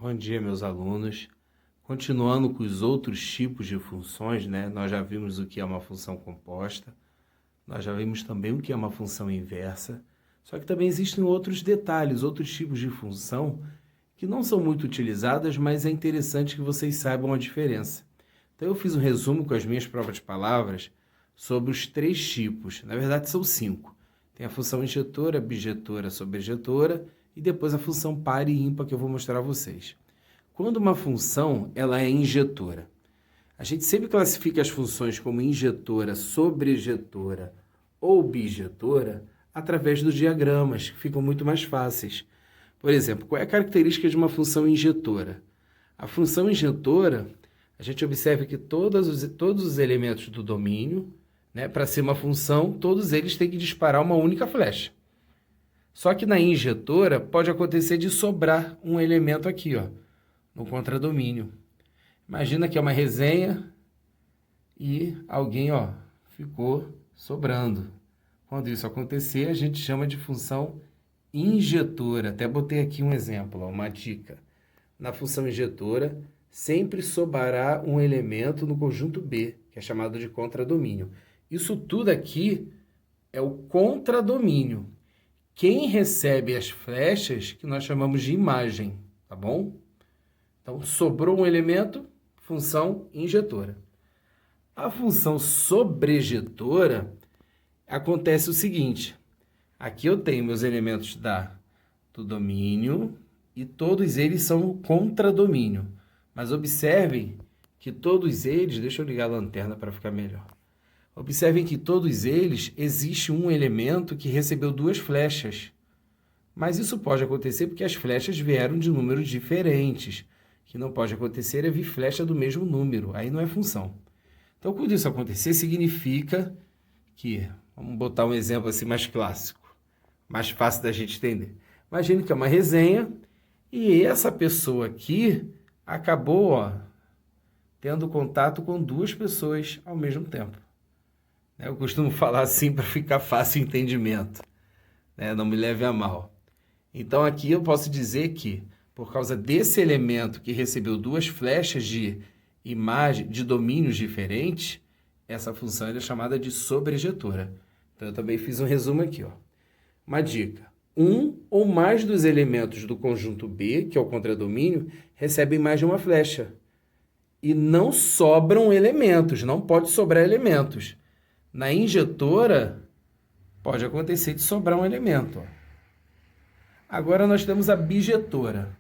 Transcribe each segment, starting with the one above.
Bom dia, meus alunos. Continuando com os outros tipos de funções, né? Nós já vimos o que é uma função composta, nós já vimos também o que é uma função inversa, só que também existem outros detalhes, outros tipos de função que não são muito utilizadas, mas é interessante que vocês saibam a diferença. Então eu fiz um resumo com as minhas próprias palavras sobre os 3 tipos, na verdade são 5. Tem a função injetora, bijetora, sobrejetora e depois a função par e ímpar que eu vou mostrar a vocês. Quando uma função ela é injetora, a gente sempre classifica as funções como injetora, sobrejetora ou bijetora através dos diagramas, que ficam muito mais fáceis. Por exemplo, qual é a característica de uma função injetora? A função injetora, a gente observa que todos os elementos do domínio, né, para ser uma função, todos eles têm que disparar uma única flecha. Só que na injetora pode acontecer de sobrar um elemento aqui, ó, no contradomínio. Imagina que é uma resenha e alguém, ó, ficou sobrando. Quando isso acontecer, a gente chama de função injetora. Até botei aqui um exemplo, ó, uma dica. Na função injetora, sempre sobrará um elemento no conjunto B, que é chamado de contradomínio. Isso tudo aqui é o contradomínio. Quem recebe as flechas, que nós chamamos de imagem, tá bom? Então, sobrou um elemento, função injetora. A função sobrejetora acontece o seguinte. Aqui eu tenho meus elementos do domínio e todos eles são contradomínio. Mas observem que todos eles... Deixa eu ligar a lanterna para ficar melhor. Observem que todos eles, existe um elemento que recebeu 2 flechas. Mas isso pode acontecer porque as flechas vieram de números diferentes. O que não pode acontecer é vir flecha do mesmo número. Aí não é função. Então, quando isso acontecer, significa que... Vamos botar um exemplo assim mais clássico, mais fácil da gente entender. Imagine que é uma resenha e essa pessoa aqui acabou, ó, tendo contato com 2 pessoas ao mesmo tempo. Eu costumo falar assim para ficar fácil o entendimento, né? Não me leve a mal. Então aqui eu posso dizer que, por causa desse elemento que recebeu 2 flechas de imagem, de domínios diferentes, essa função é chamada de sobrejetora. Então eu também fiz um resumo aqui, ó. Uma dica. Um ou mais dos elementos do conjunto B, que é o contradomínio, recebem mais de uma flecha. E não sobram elementos, não pode sobrar elementos. Na injetora, pode acontecer de sobrar um elemento, ó. Agora nós temos a bijetora.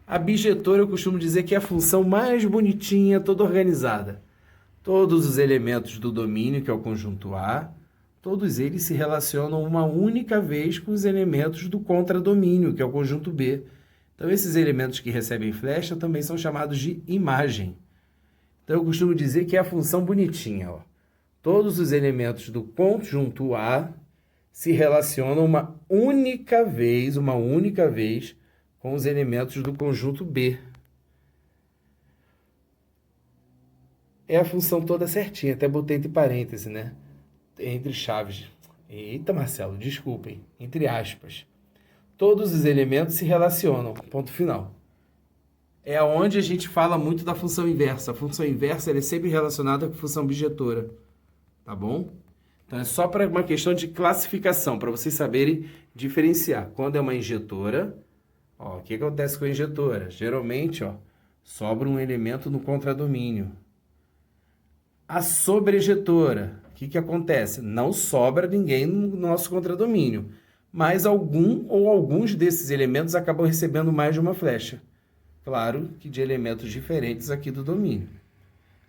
A bijetora eu costumo dizer que é a função mais bonitinha, toda organizada. Todos os elementos do domínio, que é o conjunto A, todos eles se relacionam uma única vez com os elementos do contradomínio, que é o conjunto B. Então, esses elementos que recebem flecha também são chamados de imagem. Então, eu costumo dizer que é a função bonitinha, ó. Todos os elementos do conjunto A se relacionam uma única vez com os elementos do conjunto B. É a função toda certinha, até botei entre parênteses, né? Entre chaves. Eita, Marcelo, desculpem. Entre aspas. Todos os elementos se relacionam. Ponto final. É onde a gente fala muito da função inversa. A função inversa ela é sempre relacionada com a função bijetora. Tá bom? Então, é só para uma questão de classificação, para vocês saberem diferenciar. Quando é uma injetora, ó, o que acontece com a injetora? Geralmente, ó, sobra um elemento no contradomínio. A sobrejetora, o que acontece? Não sobra ninguém no nosso contradomínio, mas algum ou alguns desses elementos acabam recebendo mais de uma flecha. Claro que de elementos diferentes aqui do domínio.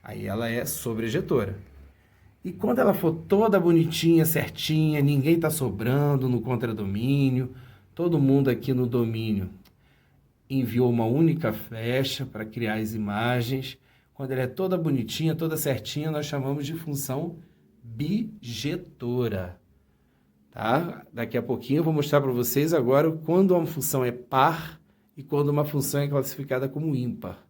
Aí ela é sobrejetora. E quando ela for toda bonitinha, certinha, ninguém está sobrando no contradomínio, todo mundo aqui no domínio enviou uma única flecha para criar as imagens. Quando ela é toda bonitinha, toda certinha, nós chamamos de função bijetora. Tá? Daqui a pouquinho eu vou mostrar para vocês agora quando uma função é par e quando uma função é classificada como ímpar.